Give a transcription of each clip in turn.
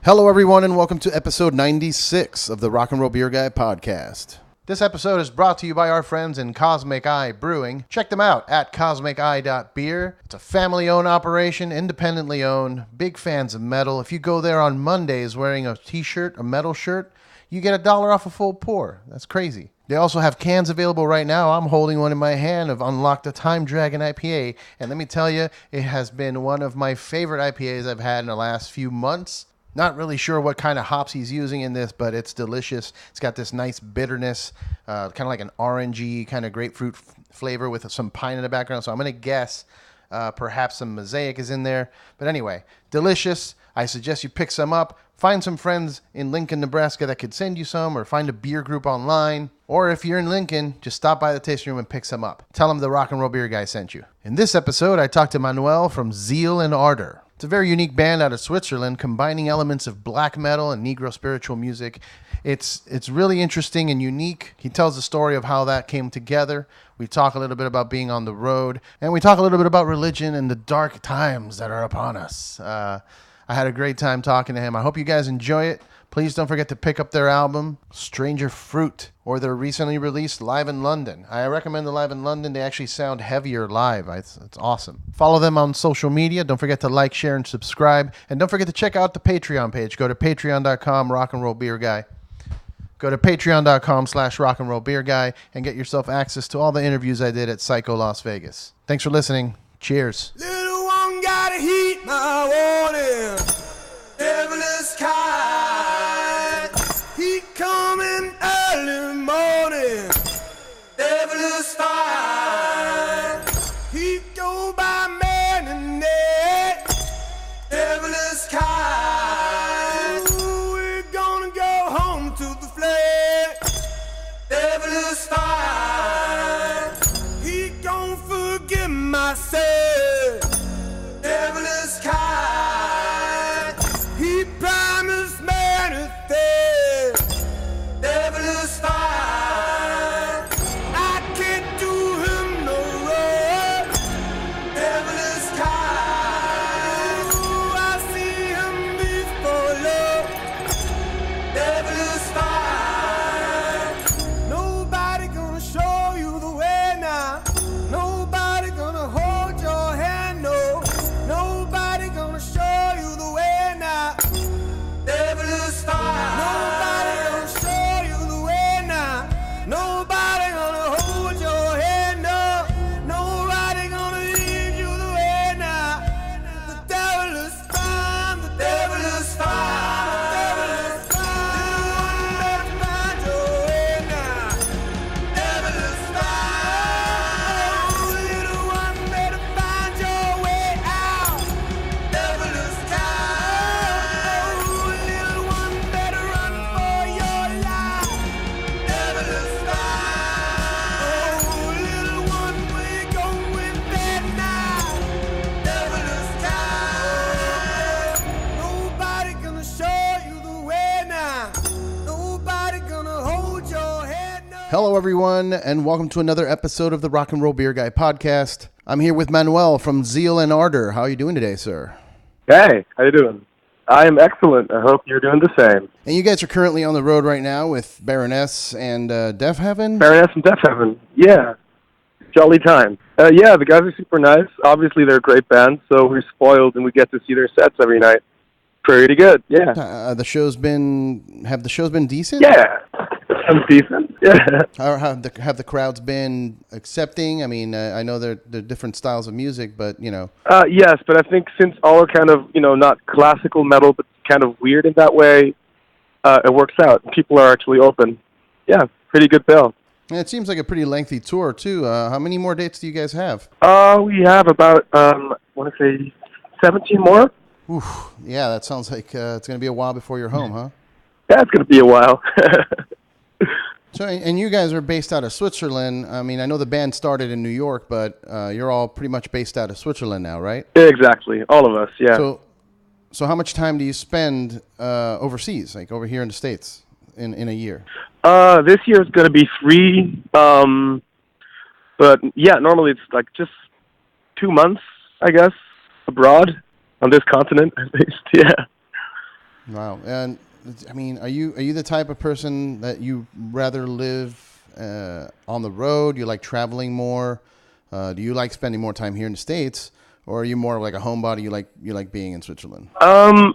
Hello, everyone, and welcome to episode 96 of the Rock and Roll Beer Guy podcast. This episode is brought to you by our friends in Cosmic Eye Brewing. Check them out at cosmiceye.beer. It's a family-owned operation, independently owned, big fans of metal. If you go there on Mondays wearing a t-shirt, a metal shirt, you get $1 off a full pour. That's crazy. They also have cans available right now. I'm holding one in my hand of Unlock the Time Dragon IPA, and let me tell you, it has been one of my favorite IPAs I've had in the last few months. Not really sure what kind of hops he's using in this, but it's delicious. It's got this nice bitterness, kind of like an orangey kind of grapefruit flavor with some pine in the background. So I'm going to guess perhaps some mosaic is in there. But anyway, delicious. I suggest you pick some up. Find some friends in Lincoln, Nebraska that could send you some, or find a beer group online. Or if you're in Lincoln, just stop by the tasting room and pick some up. Tell them the Rock and Roll Beer Guy sent you. In this episode, I talked to Manuel from Zeal and Ardor. It's a very unique band out of Switzerland, combining elements of black metal and Negro spiritual music. It's really interesting and unique. He tells the story of how that came together. We talk a little bit about being on the road, and we talk a little bit about religion and the dark times that are upon us. I had a great time talking to him. I hope you guys enjoy it. Please don't forget to pick up their album, Stranger Fruit, or their recently released Live in London. I recommend the Live in London. They actually sound heavier live. It's awesome. Follow them on social media. Don't forget to like, share, and subscribe. And don't forget to check out the Patreon page. Go to patreon.com, Rock and Roll Beer Guy. Go to patreon.com/Rock and Roll Beer Guy and get yourself access to all the interviews I did at Psycho Las Vegas. Thanks for listening. Cheers. Little one gotta heat my water. Devilish kind. He coming early morning. Devilish fine. He go by man and net. Devilish kind. Ooh, we're gonna go home to the flat. Devilish fine. He gon' forgive my sin. Devilish kind. He promised manifest. Devilish fine. I can't do him no wrong. Devilish kind. Ooh, I see him before love. Devilish fine. Nobody gonna show you the way now. Nobody gonna hold your hand, no. Nobody gonna show you the way now. Devilish fine. Nobody gonna show you the way now. Nobody gonna hold your hand, no. Nobody gonna lead you the way now. The devil is fine. The devil is fine. The devil is fine. Better find your way now. Devil is fine. Oh, little one, better find your way out. Devil is kind. Oh, little one, better run for your life. Devil is fine. Oh, little one, we're going bad now. Devil is kind. Nobody gonna show you the way now. Nobody gonna hold your hand now. Hello, everyone, and welcome to another episode of the Rock and Roll Beer Guy podcast. I'm here with Manuel from Zeal and Ardor. How are you doing today, sir? Hey, how you doing? I am excellent. I hope you're doing the same. And you guys are currently on the road right now with Baroness and Deafheaven? Baroness and Deafheaven. Yeah. Jolly time. Yeah, the guys are super nice. Obviously, they're a great band, so we're spoiled and we get to see their sets every night. Pretty good, yeah. Have the shows been decent? Yeah. I'm decent. Yeah. How have the crowds been accepting? I mean, I know they're different styles of music, but, you know. Yes, but I think since all are kind of, not classical metal, but kind of weird in that way, it works out. People are actually open. Yeah, pretty good bill. And it seems like a pretty lengthy tour, too. How many more dates do you guys have? We have about, I want to say 17 more. Oof. Yeah, that sounds like it's going to be a while before you're home, huh? Yeah, it's going to be a while. So, and you guys are based out of Switzerland. I mean, I know the band started in New York, but you're all pretty much based out of Switzerland now, right? Exactly. All of us, yeah. So how much time do you spend overseas, like over here in the States, in a year? This year is going to be 3. But yeah, normally it's like just 2 months, I guess, abroad on this continent at least. Yeah. Wow. And I mean, are you the type of person that you rather live on the road? You like traveling more? Do you like spending more time here in the States, or are you more like a homebody? You like being in Switzerland? I'm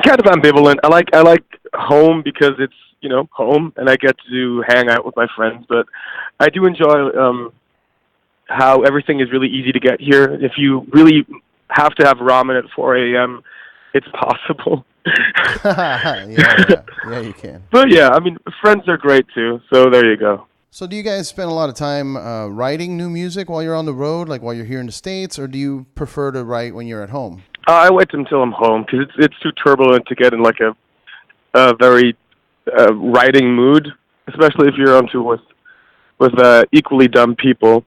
kind of ambivalent. I like home because it's home, and I get to hang out with my friends. But I do enjoy how everything is really easy to get here. If you really have to have ramen at 4 a.m., it's possible. yeah, you can. But yeah, I mean, friends are great too. So there you go. So do you guys spend a lot of time writing new music while you're on the road, like while you're here in the States, or do you prefer to write when you're at home? I wait until I'm home because it's too turbulent to get in like a very writing mood, especially if you're on tour with equally dumb people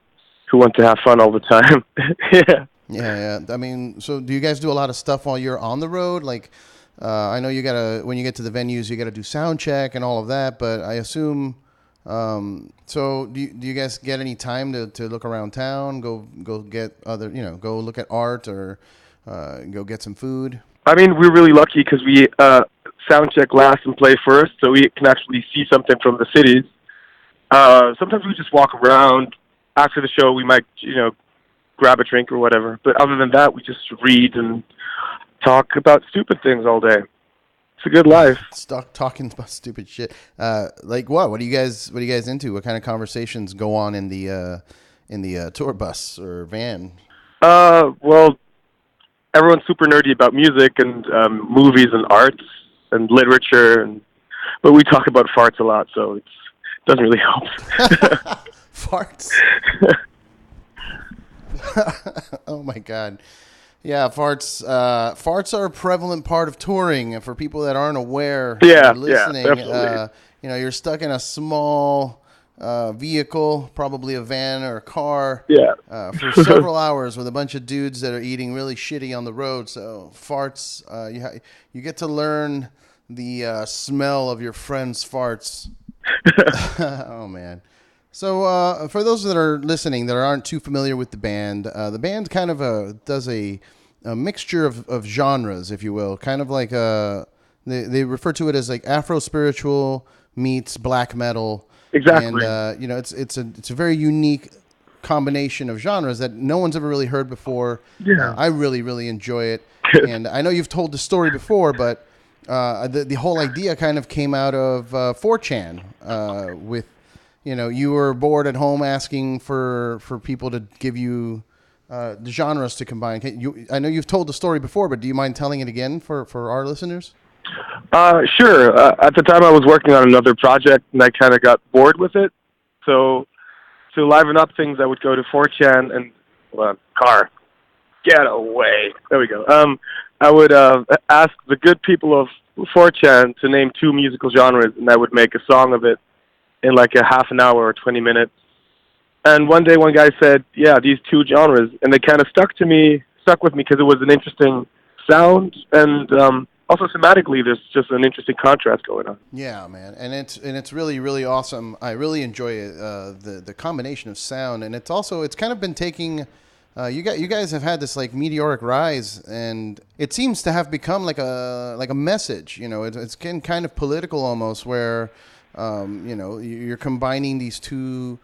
who want to have fun all the time. Yeah. Yeah. I mean, so do you guys do a lot of stuff while you're on the road? Like, I know when you get to the venues, you gotta do sound check and all of that, but I assume, so do you guys get any time to look around town, go get go look at art or, go get some food? I mean, we're really lucky because we, sound check last and play first, so we can actually see something from the cities. Sometimes we just walk around. After the show, we might, grab a drink or whatever. But other than that, we just read and talk about stupid things all day. It's a good life. Stuck talking about stupid shit. Like what? What are you guys into? What kind of conversations go on in the tour bus or van? Well, everyone's super nerdy about music and movies and arts and literature, but we talk about farts a lot, so it doesn't really help. Farts. Oh my God. Yeah, farts. Farts are a prevalent part of touring. For people that aren't aware, listening, you're stuck in a small vehicle, probably a van or a car, for several hours with a bunch of dudes that are eating really shitty on the road. So farts, you get to learn the smell of your friends' farts. Oh man. So for those that are listening that aren't too familiar with the band kind of does a mixture of genres, if you will, kind of like they refer to it as like Afro spiritual meets black metal. Exactly. And it's a very unique combination of genres that no one's ever really heard before. Yeah. I really, really enjoy it. And I know you've told the story before, but the whole idea kind of came out of 4chan with, you were bored at home asking for people to give you the genres to combine. I know you've told the story before, but do you mind telling it again for our listeners? Sure. At the time I was working on another project and I kind of got bored with it. So to liven up things, I would go to 4chan and, car, get away. There we go. I would ask the good people of 4chan to name 2 musical genres, and I would make a song of it in like a half an hour or 20 minutes. And one day one guy said, yeah, these 2 genres. And they kind of stuck with me because it was an interesting sound. And also thematically, there's just an interesting contrast going on. Yeah, man. And it's really, really awesome. I really enjoy it, the combination of sound. And it's kind of been taking... you guys have had this like meteoric rise, and it seems to have become like a message. It's getting kind of political almost, where you're combining these 2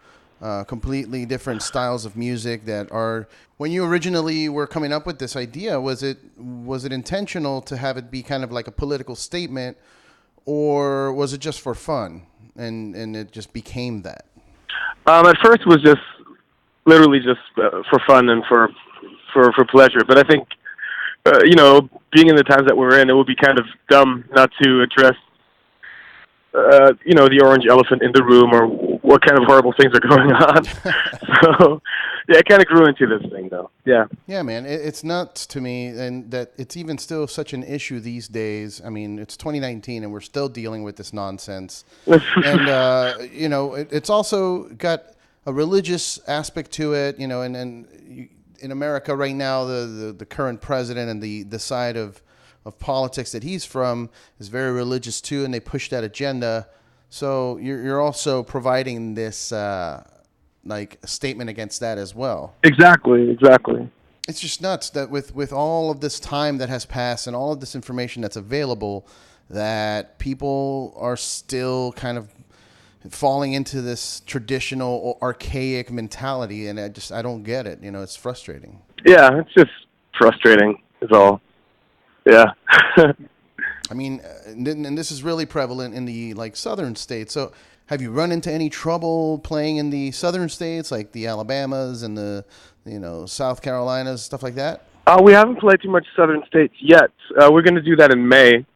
completely different styles of music that are. When you originally were coming up with this idea, was it intentional to have it be kind of like a political statement, or was it just for fun and it just became that? At first, it was just literally just for fun and for pleasure. But I think, being in the times that we're in, it would be kind of dumb not to address, the orange elephant in the room or what kind of horrible things are going on. So, yeah, it kind of grew into this thing, though. Yeah. Yeah, man. It's nuts to me, and that it's even still such an issue these days. I mean, it's 2019, and we're still dealing with this nonsense. And, it's also got a religious aspect to it, and in America right now, the current president and the side of politics that he's from is very religious too, and they push that agenda. So you're also providing this like statement against that as well. Exactly. It's just nuts that with all of this time that has passed and all of this information that's available, that people are still kind of falling into this traditional or archaic mentality, and I don't get it. It's frustrating. Yeah, it's just frustrating is all. Yeah. I mean, and this is really prevalent in the southern states. So have you run into any trouble playing in the southern states, like the Alabamas and the South Carolinas, stuff like that? We haven't played too much southern states yet. We're going to do that in May.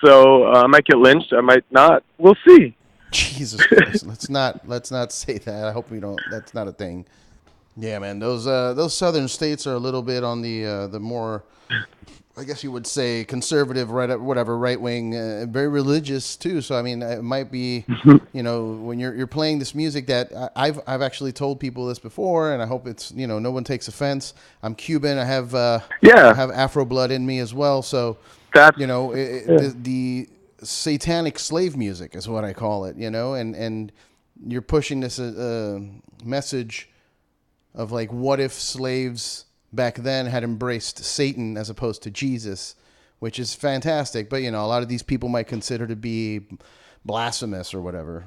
So I might get lynched. I might not. We'll see. Jesus Christ. let's not say that. I hope we don't. That's not a thing. Yeah, man. Those southern states are a little bit on the more, I guess you would say, conservative, right wing, very religious too. So I mean, it might be, when you're playing this music that I've actually told people this before, and I hope it's no one takes offense. I'm Cuban. I have I have Afro blood in me as well. So that's the satanic slave music is what I call it. And you're pushing this message of what if slaves back then had embraced Satan as opposed to Jesus, which is fantastic. But, a lot of these people might consider to be blasphemous or whatever.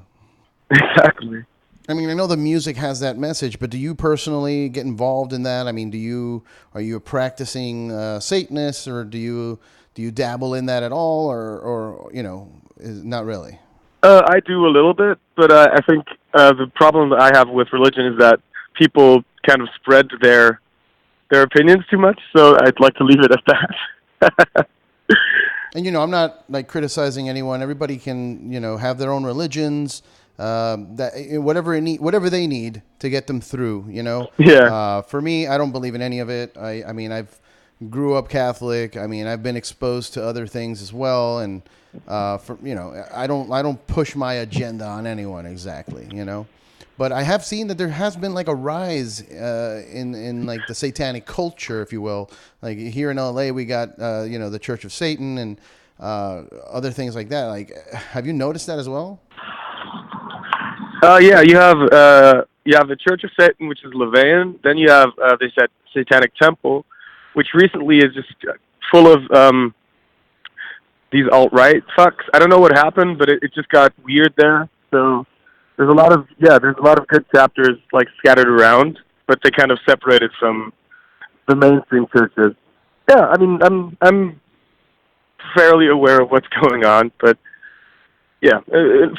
Exactly. I mean, I know the music has that message, but do you personally get involved in that? I mean, are you a practicing Satanist, or do you dabble in that at all, or not really? I do a little bit, but I think the problem that I have with religion is that people kind of spread their opinions too much, so I'd like to leave it at that. And I'm not criticizing anyone. Everybody can have their own religions, that whatever they need to get them through. Yeah. For me, I don't believe in any of it. I mean, I've grew up Catholic. I mean, I've been exposed to other things as well, and I don't push my agenda on anyone exactly. But I have seen that there has been a rise in the satanic culture, if you will. Like here in LA, we got the Church of Satan and other things like that. Have you noticed that as well? Yeah, you have the Church of Satan, which is LaVeyan. Then you have the Satanic Temple, which recently is just full of these alt-right fucks. I don't know what happened, but it just got weird there. So there's a lot of good chapters scattered around, but they kind of separated from the mainstream churches. Yeah, I mean, I'm fairly aware of what's going on, but yeah,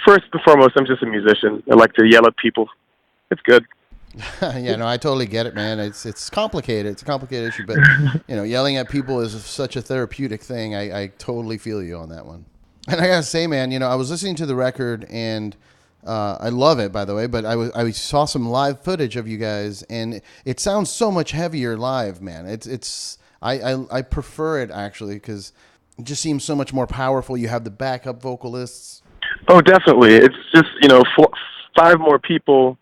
first and foremost, I'm just a musician. I like to yell at people. It's good. Yeah, no, I totally get it, man. It's complicated. It's a complicated issue, but yelling at people is such a therapeutic thing. I totally feel you on that one. And I gotta say, man, I was listening to the record and I love it, by the way. But I saw some live footage of you guys, and it sounds so much heavier live, man. I prefer it actually because it just seems so much more powerful. You have the backup vocalists. Oh, definitely. It's just 5 more people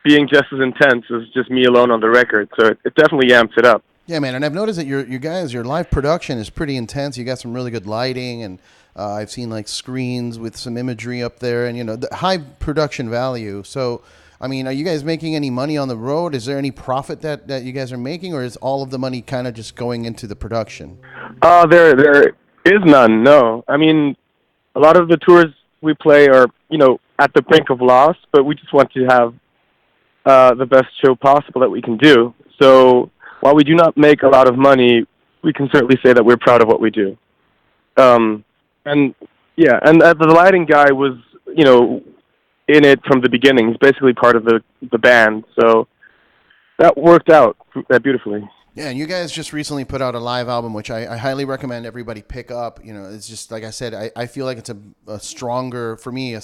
being just as intense as just me alone on the record. So it definitely amps it up. Yeah, man. And I've noticed that your live production is pretty intense. You got some really good lighting, and I've seen screens with some imagery up there, and the high production value. So, I mean, are you guys making any money on the road? Is there any profit that you guys are making, or is all of the money kind of just going into the production? There is none. No, I mean, a lot of the tours we play are at the brink of loss, but we just want to have the best show possible that we can do. So while we do not make a lot of money, we can certainly say that we're proud of what we do. And the lighting guy was, in it from the beginning. He's basically part of the band. So that worked out beautifully. Yeah, and you guys just recently put out a live album, which I highly recommend everybody pick up. It's just, like I said, I feel like it's a stronger, for me,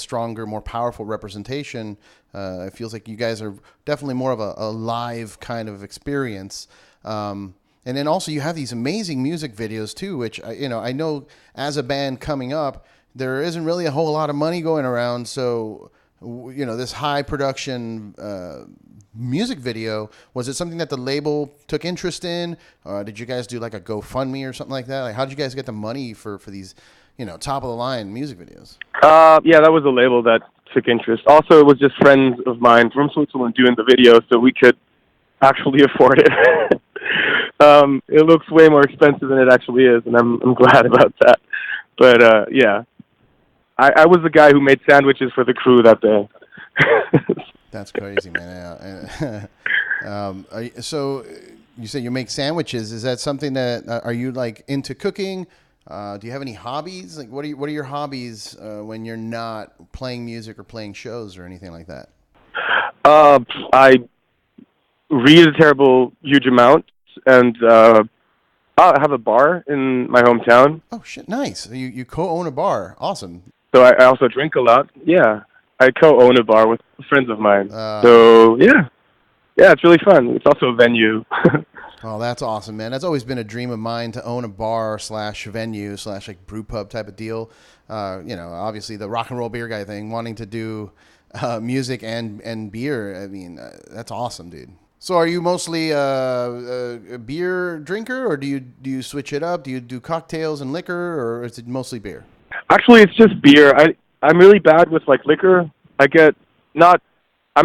more powerful representation. It feels like you guys are definitely more of a live kind of experience. And then also you have these amazing music videos too, which, I know as a band coming up, there isn't really a whole lot of money going around. So, this high production music video, was it something that the label took interest in? Did you guys do a GoFundMe or something like that? How did you guys get the money for these, top of the line music videos? Yeah, that was a label that took interest. Also, it was just friends of mine from Switzerland doing the video, so we could actually afford it. It looks way more expensive than it actually is, and I'm glad about that. But yeah, I was the guy who made sandwiches for the crew that day. That's crazy, man. Yeah. So you say you make sandwiches. Is that something that are you like into cooking? Do you have any hobbies? Like, what are your hobbies when you're not playing music or playing shows or anything like that? I read a huge amount, and I have a bar in my hometown. Oh shit, nice. You co-own a bar. Awesome. So I also drink a lot. Yeah, I co-own a bar with friends of mine. So yeah, it's really fun. It's also a venue. Oh, that's awesome, man. That's always been a dream of mine to own a bar / venue / like brew pub type of deal. Obviously the rock and roll beer guy thing, wanting to do music and beer. I mean, that's awesome, dude. So are you mostly a beer drinker, or do you switch it up? Do you do cocktails and liquor, or is it mostly beer? Actually, it's just beer. I'm really bad with like liquor. I'm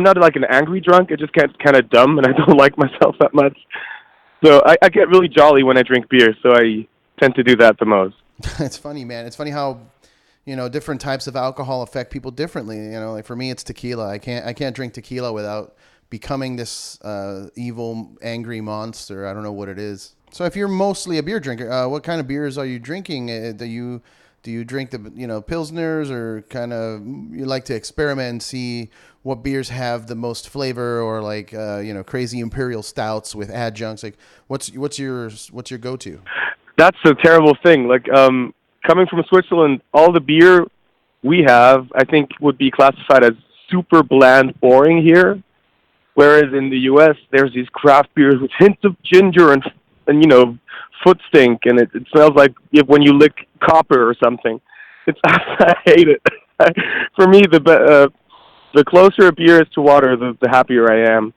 not like an angry drunk. I just get kind of dumb, and I don't like myself that much. So I get really jolly when I drink beer, so I tend to do that the most. It's funny, man. It's funny how, different types of alcohol affect people differently. Like for me, it's tequila. I can't drink tequila without becoming this evil, angry monster. I don't know what it is. So if you're mostly a beer drinker, what kind of beers are you drinking? Do you drink the pilsners, or kind of you like to experiment and see what beers have the most flavor, or like crazy imperial stouts with adjuncts? Like what's your go-to? That's a terrible thing. Like coming from Switzerland, all the beer we have, I think, would be classified as super bland, boring here. Whereas in the U.S., there's these craft beers with hints of ginger and foot stink, and it smells like when you lick copper or something. I hate it. For me, the closer a beer is to water, the happier I am.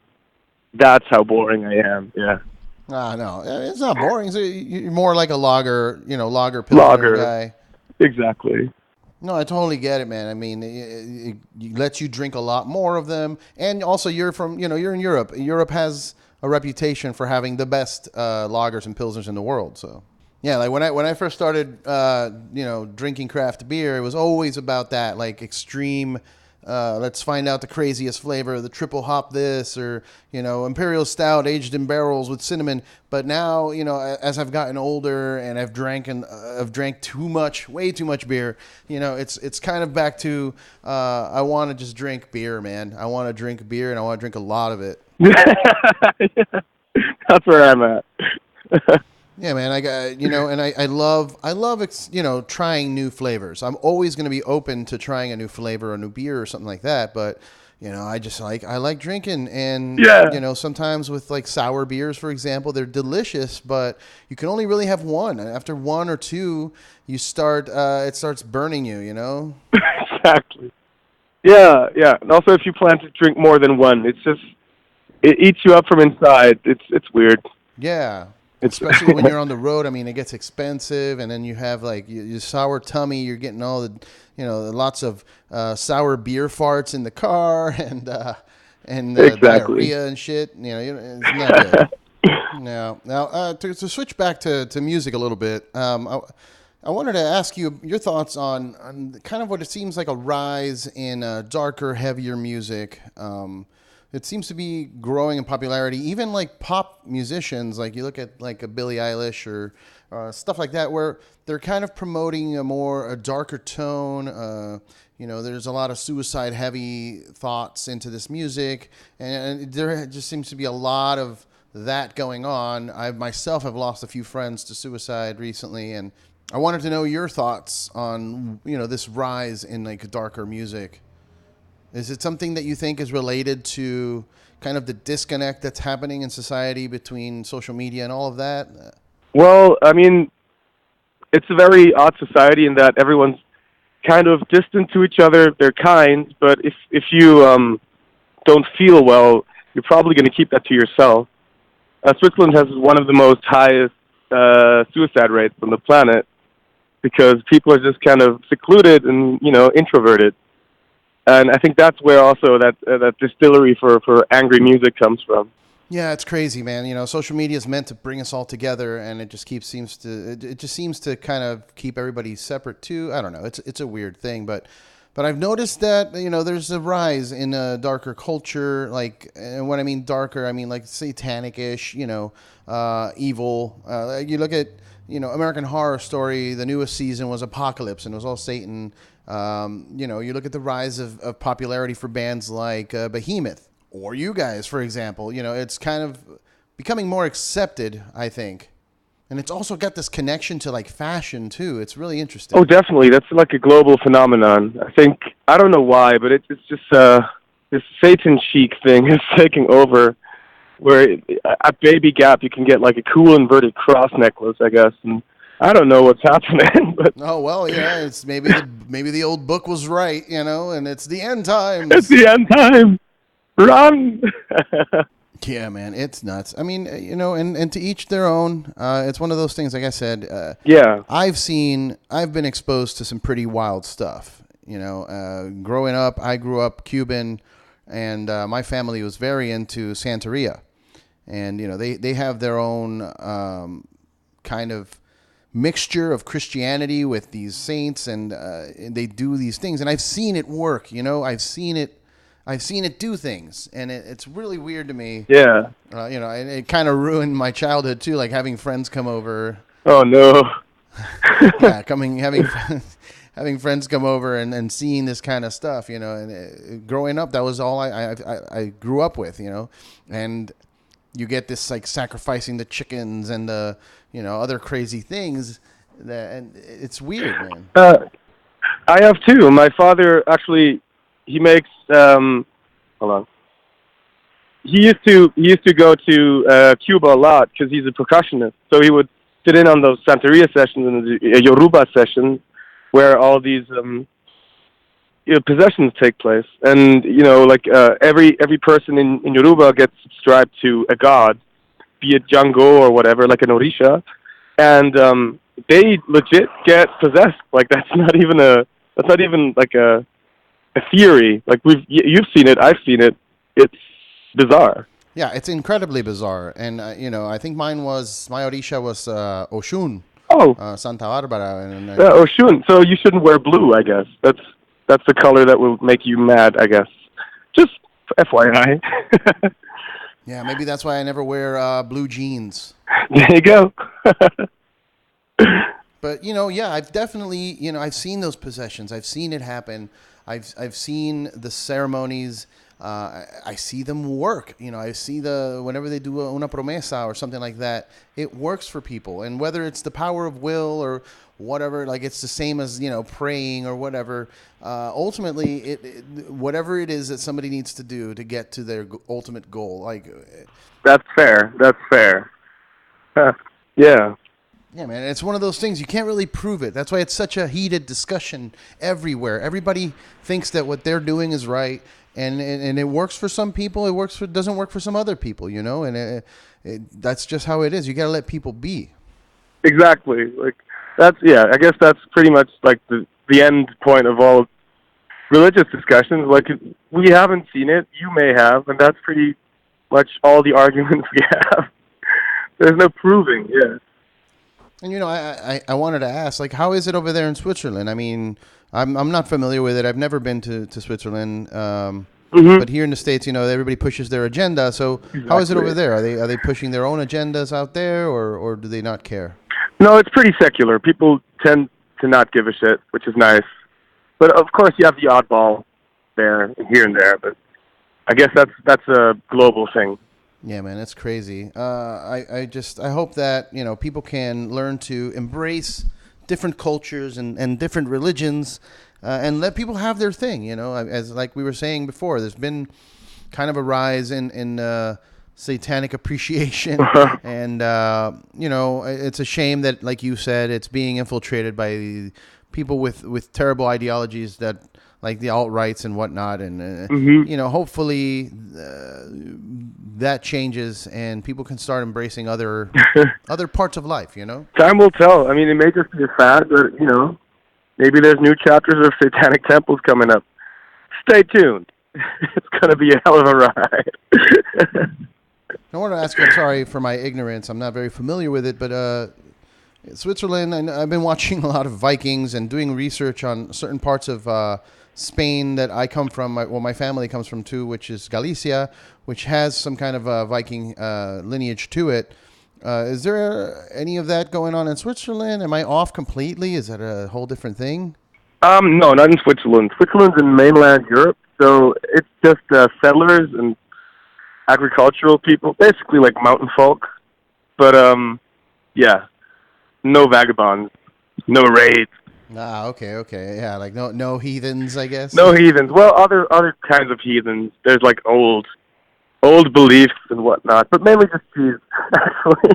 That's how boring I am. Yeah. No, it's not boring. So you're more like a lager pilsner guy. Exactly. No, I totally get it, man. I mean, it lets you drink a lot more of them, and also you're you're in Europe. Europe has a reputation for having the best lagers and pilsners in the world. So, yeah, like when I first started, drinking craft beer, it was always about that, like extreme. Let's find out the craziest flavor, the triple hop this, or imperial stout aged in barrels with cinnamon. But now, as I've gotten older and I've drank way too much beer, it's kind of back to I want to just drink beer, man. I want to drink beer, and I want to drink a lot of it. That's where I'm at. Yeah, man. I love trying new flavors. I'm always going to be open to trying a new flavor, a new beer, or something like that. But I like drinking, and sometimes with like sour beers, for example, they're delicious, but you can only really have one. And after one or two, it starts burning you. Exactly. Yeah. And also, if you plan to drink more than one, it eats you up from inside. It's weird. Yeah. Especially when you're on the road. I mean, it gets expensive, and then you have like your sour tummy. You're getting all the, lots of sour beer farts in the car, and exactly. Diarrhea and shit. It's not good. Now, to switch back to music a little bit, I wanted to ask you your thoughts on kind of what it seems like a rise in darker, heavier music. It seems to be growing in popularity. Even like pop musicians, like you look at like a Billie Eilish or stuff like that, where they're kind of promoting a darker tone. There's a lot of suicide-heavy thoughts into this music, and there just seems to be a lot of that going on. I myself have lost a few friends to suicide recently, and I wanted to know your thoughts on this rise in like darker music. Is it something that you think is related to kind of the disconnect that's happening in society between social media and all of that? Well, I mean, it's a very odd society in that everyone's kind of distant to each other. They're kind, but if you don't feel well, you're probably going to keep that to yourself. Switzerland has one of the most highest suicide rates on the planet because people are just kind of secluded and, introverted. And I think that's where also that distillery for angry music comes from. Yeah, it's crazy, man. Social media is meant to bring us all together, and it just seems to kind of keep everybody separate too. I don't know. It's a weird thing, but I've noticed that there's a rise in a darker culture. Like, and when I mean darker, I mean like satanic-ish. Evil. You look at American Horror Story. The newest season was Apocalypse, and it was all Satan. You look at the rise of popularity for bands like Behemoth. Or you guys, for example, it's kind of becoming more accepted, I think. And it's also got this connection to like fashion too. It's really interesting. Oh, definitely. That's like a global phenomenon. I don't know why, but it's just this Satan chic thing is taking over, where at Baby Gap you can get like a cool inverted cross necklace, I guess, and I don't know what's happening. But oh well, yeah, it's maybe the old book was right, and it's the end times. It's the end time. Run! Yeah, man, it's nuts. I mean, and to each their own. It's one of those things, like I said. Yeah. I've been exposed to some pretty wild stuff. Growing up, I grew up Cuban, and my family was very into santeria. And, they have their own kind of mixture of Christianity with these saints, and they do these things. And I've seen it work, I've seen it do things, and it's really weird to me. Yeah. And it kind of ruined my childhood too, like having friends come over. Oh no. Yeah, having friends come over and seeing this kind of stuff, and growing up, that was all I grew up with, and you get this like sacrificing the chickens and the other crazy things and it's weird, man. I have too. My father actually. He makes hold on. He used to go to Cuba a lot because he's a percussionist. So he would sit in on those santeria sessions and the Yoruba sessions where all these possessions take place. And every person in Yoruba gets subscribed to a god, be it Django or whatever, like an Orisha, and they legit get possessed. Like that's not even like a theory. Like you've seen it, I've seen it. It's bizarre. Yeah, it's incredibly bizarre. And I think my Orisha was Oshun. Oh, Santa Barbara. And Oshun. So you shouldn't wear blue, I guess. That's the color that will make you mad, I guess. Just FYI. Yeah, maybe that's why I never wear blue jeans. There you go. But yeah, I've definitely I've seen those possessions. I've seen it happen. I've seen the ceremonies. I see them work. I see whenever they do una promesa or something like that, it works for people. And whether it's the power of will or whatever, like it's the same as praying or whatever. Ultimately, whatever it is that somebody needs to do to get to their ultimate goal, like that's fair. Yeah. Yeah, man, it's one of those things you can't really prove it. That's why it's such a heated discussion everywhere. Everybody thinks that what they're doing is right, and it works for some people. Doesn't work for some other people, and that's just how it is. You got to let people be. Exactly. Like I guess that's pretty much like the end point of all religious discussions. Like we haven't seen it, you may have, and that's pretty much all the arguments we have. There's no proving. Yeah. And I wanted to ask, like, how is it over there in Switzerland? I mean, I'm not familiar with it. I've never been to Switzerland, but here in the States, everybody pushes their agenda. So exactly. How is it over there? Are they pushing their own agendas out there, or do they not care? No, it's pretty secular. People tend to not give a shit, which is nice. But of course, you have the oddball there, here and there. But I guess that's a global thing. Yeah, man, it's crazy. I hope that people can learn to embrace different cultures and different religions, and let people have their thing. As like we were saying before, there's been kind of a rise in satanic appreciation, and it's a shame that, like you said, it's being infiltrated by people with terrible ideologies that. Like the alt-rights and whatnot, and hopefully that changes and people can start embracing other parts of life. Time will tell. I mean, it may just be a fad, but maybe there's new chapters of satanic temples coming up. Stay tuned. It's gonna be a hell of a ride. I want to ask you, I'm sorry for my ignorance. I'm not very familiar with it, but Switzerland, I've been watching a lot of Vikings and doing research on certain parts of Spain that I come from. My family comes from too, which is Galicia, which has some kind of Viking lineage to it. Is there any of that going on in Switzerland? Am I off completely? Is that a whole different thing? No, not in Switzerland. Switzerland's in mainland Europe, so it's just settlers and agricultural people, basically like mountain folk. But yeah, no vagabonds, no raids. Ah, okay, yeah, like no heathens, I guess. No heathens. Well, other kinds of heathens. There's like old beliefs and whatnot, but mainly just cheese, actually.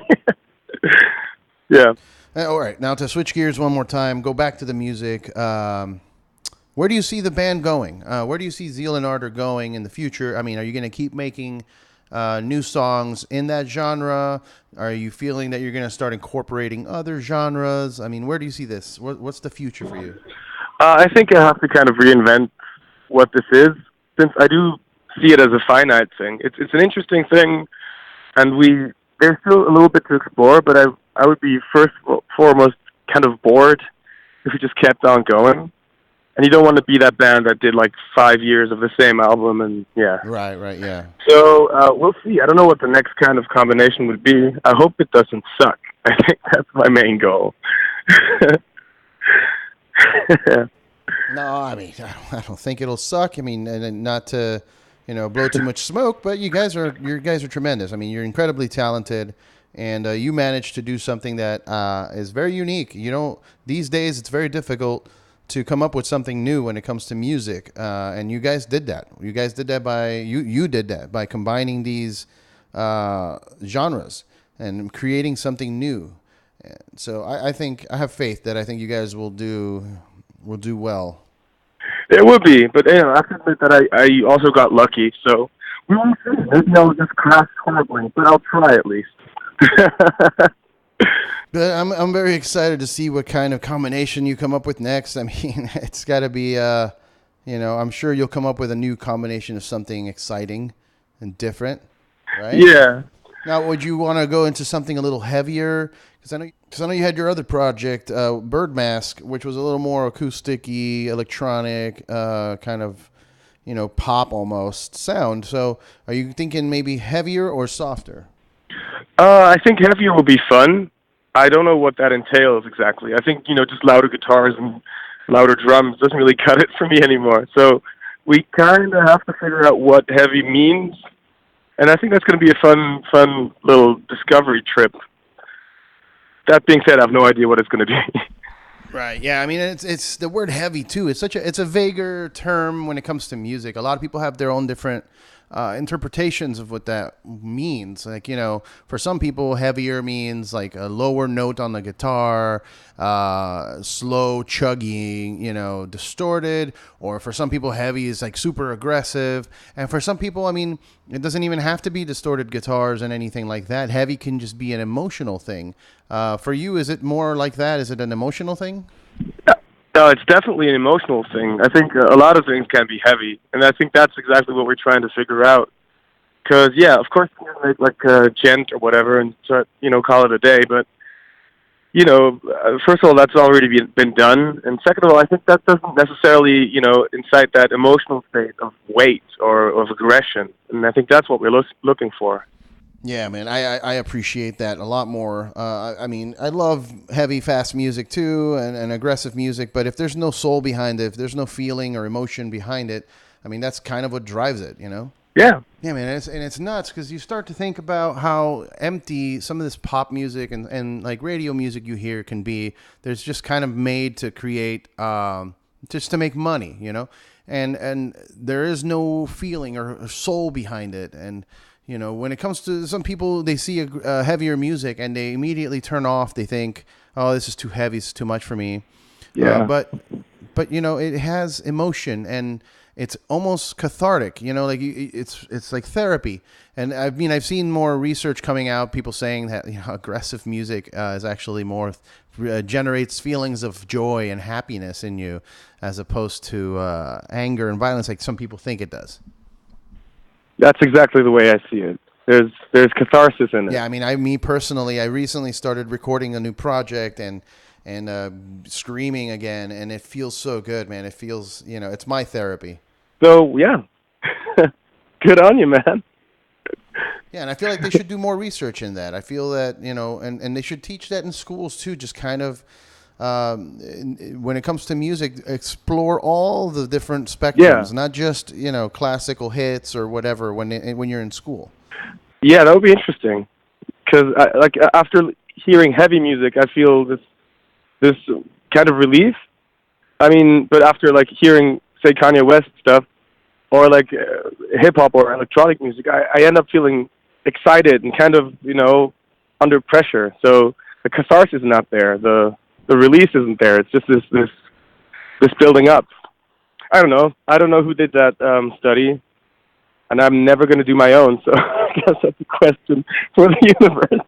Yeah. All right, now to switch gears one more time, go back to the music. Where do you see the band going? Where do you see Zeal and Ardor going in the future? I mean, are you going to keep making new songs in that genre? Are you feeling that you're going to start incorporating other genres? I mean, where do you see this? What's the future for you? I think I have to kind of reinvent what this is, since I do see it as a finite thing. It's an interesting thing, and there's still a little bit to explore, but I would be foremost kind of bored if we just kept on going. And you don't want to be that band that did like 5 years of the same album, and yeah. Right, yeah. So we'll see. I don't know what the next kind of combination would be. I hope it doesn't suck. I think that's my main goal. No, I mean, I don't think it'll suck. I mean, and not to, blow too much smoke, but you guys are tremendous. I mean, you're incredibly talented, and you managed to do something that is very unique. These days it's very difficult to come up with something new when it comes to music, and you guys did that. You guys did that you did that by combining these genres and creating something new. And so I think I have faith that I think you guys will do well. It would be, but I have to admit that I also got lucky. So we will see. Maybe I'll just crash horribly, but I'll try at least. But I'm very excited to see what kind of combination you come up with next. I mean, it's got to be, I'm sure you'll come up with a new combination of something exciting and different, right? Yeah. Now, would you want to go into something a little heavier? Because I know you had your other project, Bird Mask, which was a little more acoustic-y, electronic, kind of, pop almost sound. So, are you thinking maybe heavier or softer? I think heavier will be fun. I don't know what that entails exactly. I think, just louder guitars and louder drums doesn't really cut it for me anymore. So we kind of have to figure out what heavy means. And I think that's going to be a fun little discovery trip. That being said, I have no idea what it's going to be. Right. Yeah. I mean, it's the word heavy too. It's it's a vaguer term when it comes to music. A lot of people have their own different interpretations of what that means. Like, for some people, heavier means like a lower note on the guitar, slow chugging, distorted. Or for some people, heavy is like super aggressive. And for some people, I mean, it doesn't even have to be distorted guitars and anything like that. Heavy can just be an emotional thing. For you, is it more like that? Is it an emotional thing? No, it's definitely an emotional thing. I think a lot of things can be heavy, and I think that's exactly what we're trying to figure out. Because, yeah, of course, you can make like a gent or whatever and start, call it a day. But, first of all, that's already been done. And second of all, I think that doesn't necessarily, incite that emotional state of weight or of aggression. And I think that's what we're looking for. Yeah, man, I appreciate that a lot more. I mean, I love heavy, fast music too, and aggressive music, but if there's no soul behind it, if there's no feeling or emotion behind it, I mean, that's kind of what drives it, Yeah. Yeah, man, it's nuts because you start to think about how empty some of this pop music and like radio music you hear can be. There's just kind of made to create, just to make money, and there is no feeling or soul behind it, and when it comes to some people, they see a heavier music and they immediately turn off. They think, "Oh, this is too heavy. This is too much for me." Yeah. But it has emotion and it's almost cathartic. Like it's like therapy. And I've seen more research coming out. People saying that aggressive music is actually more generates feelings of joy and happiness in you, as opposed to anger and violence, like some people think it does. That's exactly the way I see it. there's catharsis in it. Yeah, I mean, me personally, I recently started recording a new project and screaming again, and it feels so good, man. It feels, it's my therapy. So yeah, good on you, man. Yeah, and I feel like they should do more research in that. I feel that, and they should teach that in schools too, just kind of, when it comes to music, explore all the different spectrums, not just, classical hits or whatever when you're in school. Yeah, that would be interesting. Because, after hearing heavy music, I feel this kind of relief. I mean, but after, hearing, say, Kanye West stuff, or, hip-hop or electronic music, I end up feeling excited and kind of, under pressure. So the catharsis is not there. The release isn't there. It's just this building up. I don't know who did that study, and I'm never going to do my own, so I guess that's a question for the universe.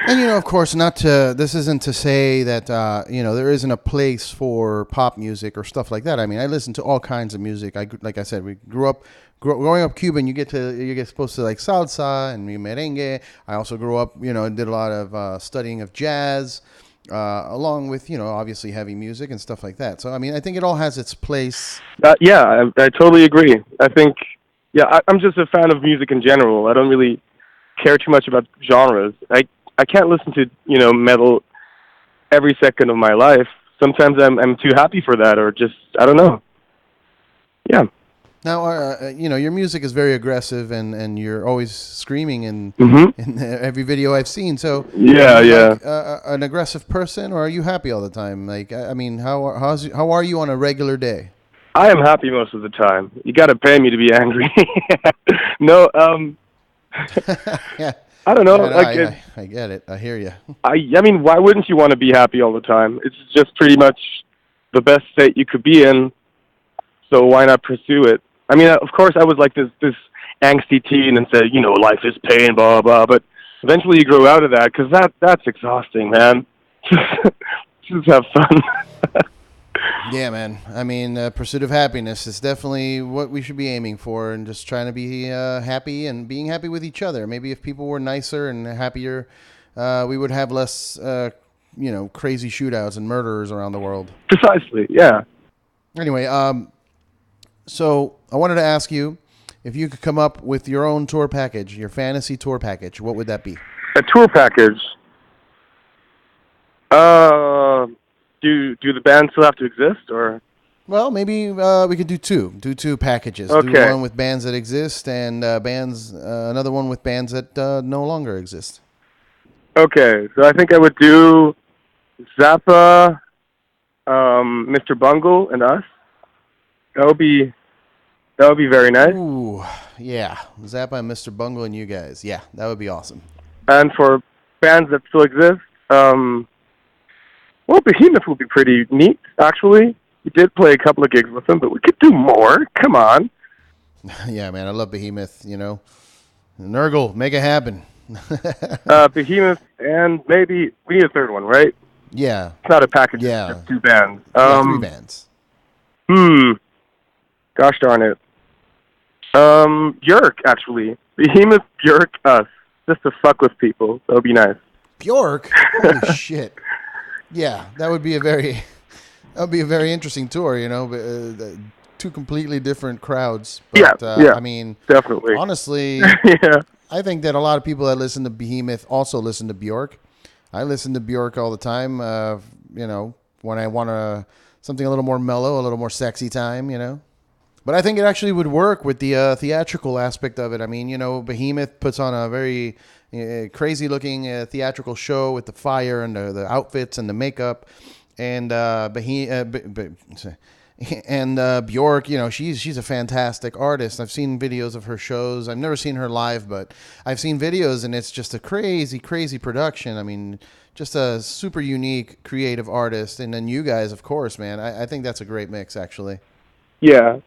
And, of course, this isn't to say that, there isn't a place for pop music or stuff like that. I mean, I listen to all kinds of music. Like I said, we growing up Cuban, you get supposed to like salsa and merengue. I also grew up, and did a lot of studying of jazz, along with, obviously heavy music and stuff like that. So, I mean, I think it all has its place. Yeah, I totally agree. I think, I'm just a fan of music in general. I don't really care too much about genres. I can't listen to, metal every second of my life. Sometimes I'm too happy for that, or just, I don't know. Yeah. Now, your music is very aggressive, and you're always screaming in every video I've seen. So, yeah. An aggressive person, or are you happy all the time? Like, I mean, how are you on a regular day? I am happy most of the time. You got to pay me to be angry. No, yeah. I don't know. I get it. I hear you. I mean, why wouldn't you want to be happy all the time? It's just pretty much the best state you could be in. So why not pursue it? I mean, of course, I was like this angsty teen and said, life is pain, blah, blah. But eventually you grow out of that, because that's exhausting, man. Just have fun. Yeah, man. I mean, pursuit of happiness is definitely what we should be aiming for, and just trying to be happy and being happy with each other. Maybe if people were nicer and happier, we would have less, crazy shootouts and murderers around the world. Precisely, yeah. Anyway, so I wanted to ask you, if you could come up with your own tour package, your fantasy tour package, what would that be? A tour package? Do the bands still have to exist, or? Well, maybe we could do two. Do two packages. Okay. Do one with bands that exist, and another one with bands that no longer exist. Okay, so I think I would do Zappa, Mr. Bungle, and us. That would be very nice. Ooh, yeah. Zappa and Mr. Bungle and you guys. Yeah, that would be awesome. And for bands that still exist, well, Behemoth would be pretty neat, actually. We did play a couple of gigs with them, but we could do more. Come on. Yeah, man, I love Behemoth, Nurgle, make it happen. Behemoth, and maybe we need a third one, right? Yeah. It's not a package, yeah. It's just two bands. Three bands. Gosh darn it. Björk, actually. Behemoth, Björk, us. Just to fuck with people. That would be nice. Björk? Holy shit. Yeah, that would be a very interesting tour, two completely different crowds. But, yeah. I mean, definitely. Honestly, yeah. I think that a lot of people that listen to Behemoth also listen to Björk. I listen to Björk all the time, when I want something a little more mellow, a little more sexy time, But I think it actually would work with the theatrical aspect of it. I mean, Behemoth puts on a very crazy-looking theatrical show with the fire and the outfits and the makeup, and Björk, she's a fantastic artist. I've seen videos of her shows. I've never seen her live, but I've seen videos, and it's just a crazy, crazy production. I mean, just a super unique, creative artist. And then you guys, of course, man. I think that's a great mix, actually. Yeah.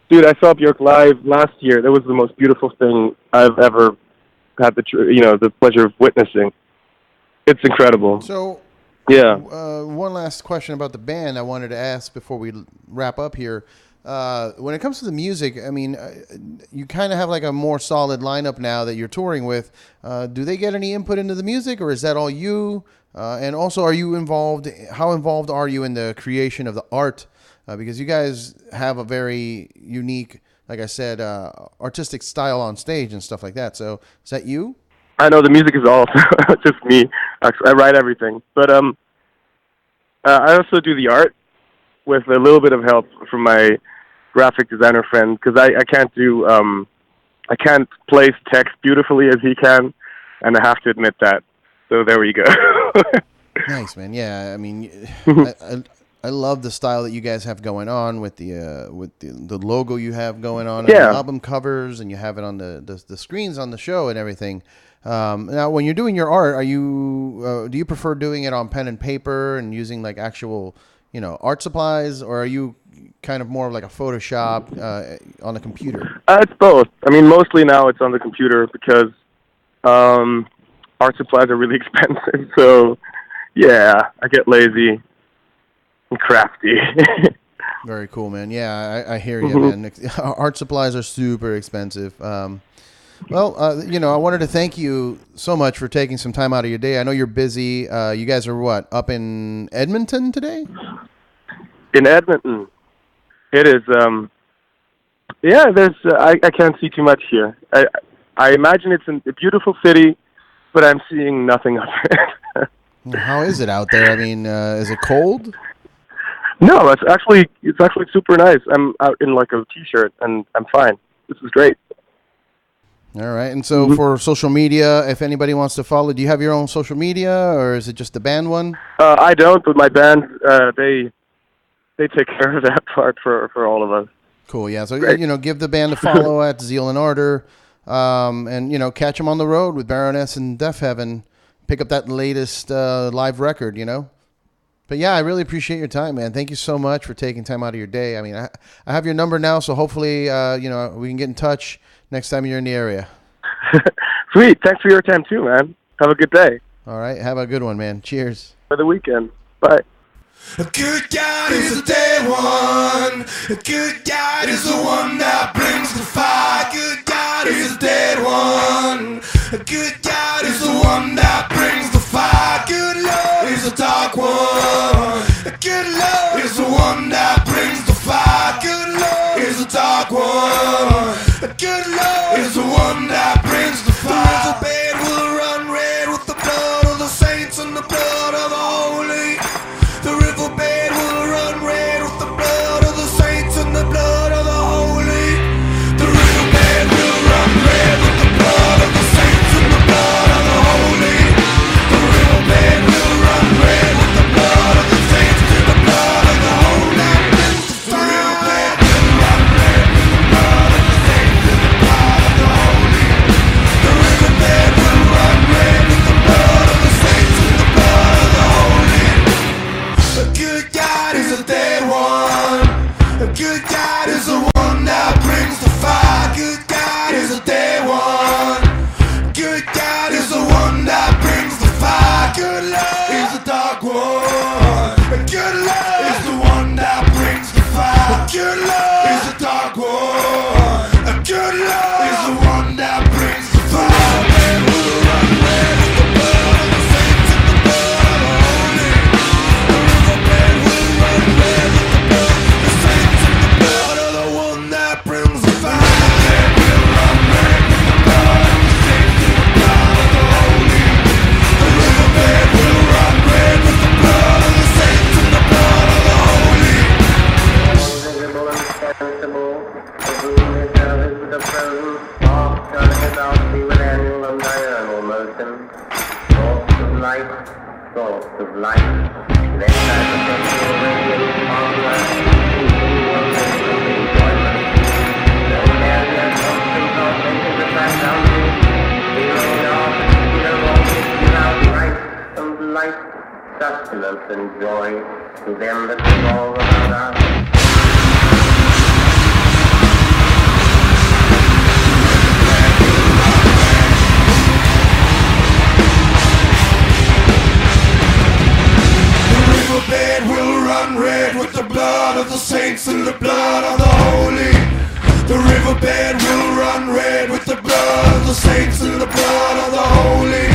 Dude, I saw Björk live last year. That was the most beautiful thing I've ever had the pleasure of witnessing. It's incredible. So, yeah. One last question about the band I wanted to ask before we wrap up here. when it comes to the music, I mean, you kind of have like a more solid lineup now that you're touring with. Do they get any input into the music, or is that all you? And also, are you involved? How involved are you in the creation of the art? Because you guys have a very unique, like I said, artistic style on stage and stuff like that. So is that you? I know the music is all just me. I write everything, but I also do the art with a little bit of help from my graphic designer friend, because I can't place text beautifully as he can, and I have to admit that. So there we go. Nice, man. Yeah, I mean, I love the style that you guys have going on with the logo you have going on, and the album covers, and you have it on the screens on the show and everything. Now, when you're doing your art, are you do you prefer doing it on pen and paper and using like actual, art supplies, or are you kind of more of like a Photoshop on the computer? It's both. I mean, mostly now it's on the computer because art supplies are really expensive. So, yeah, I get lazy and crafty. Very cool, man. Yeah, I hear you, man. Art supplies are super expensive. Well, I wanted to thank you so much for taking some time out of your day. I know you're busy. You guys are up in Edmonton today? In Edmonton. It is, there's, I can't see too much here. I imagine it's a beautiful city, but I'm seeing nothing of it. How is it out there? I mean, is it cold? No, it's actually super nice. I'm out in like a t-shirt and I'm fine. This is great. All right. And so for social media, if anybody wants to follow, do you have your own social media, or is it just the band one? I don't, but my band, they take care of that part for all of us. Cool. Yeah. So, great. Give the band a follow at Zeal and Ardor, and, catch them on the road with Baroness and Deafheaven. Pick up that latest live record, But yeah, I really appreciate your time, man. Thank you so much for taking time out of your day. I mean, I have your number now, so hopefully, we can get in touch next time you're in the area. Sweet. Thanks for your time too, man. Have a good day. All right. Have a good one, man. Cheers. For the weekend. Bye. A good God is a dead one. A good God is the one that brings the fire. Good God is a dead one. A good God is the one that brings the fire. Good love is a dark one. A good love is the one that brings the fire. Good love is a dark one. A good love is the one that brings the fire. The bed will run red with the blood of the saints and the blood of the holy. The riverbed will run red with the blood of the saints and the blood of the holy. The riverbed will run red with the blood of the saints and the blood of the holy. The riverbed will run red with the blood of the saints and the blood of the holy. The riverbed will run red with the blood of the saints and the blood of the holy. The riverbed will run red with the blood of the saints and the blood of the holy. A good God is a dead one. A good God is the one that brings the fire. Good God is a dead one. Good God is the one that brings the fire. Good love is a dark one. A good love is the one that brings the fire. A good love is a dark one. A good love is the one that brings the fire. Man will run red with the blood of the saints and the blood of the holy. The riverbed will run red with the blood of the saints and the blood of the one that brings the fire. The riverbed will run red with the blood of the saints and the blood of the holy. The riverbed will run red with the blood of the saints and the blood of the holy. Visible and sensible, the room is service with the present, off turning about me with annual and diurnal motion, thoughts of light, thoughts of light, then agricultural radiance on land, enjoyment, then there yet constant thought into the background, feeling off, without light and light, sustenance and joy, to them that revolve about us. The riverbed will run red with the blood of the the saints and the blood of the holy. The riverbed will run red with the blood of the saints and the blood of the holy.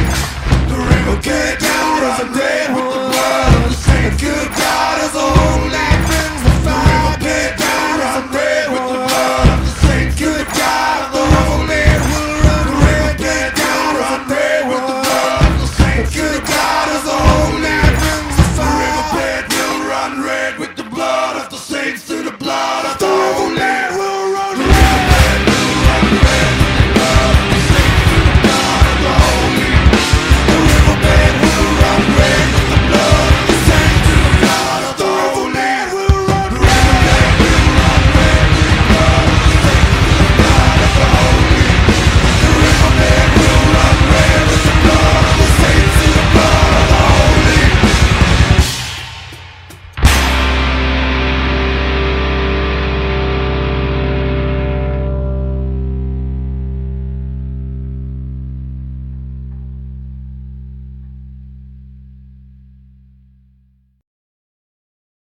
The river get down run red with the blood of the saints. Good God as a whole land brings the fire. The river get down run red with the blood of the saints. Good God, the whole land will run red. Get down run red with the blood of the saints. Good God as a whole land brings the fire. The riverbed will run red with the blood of the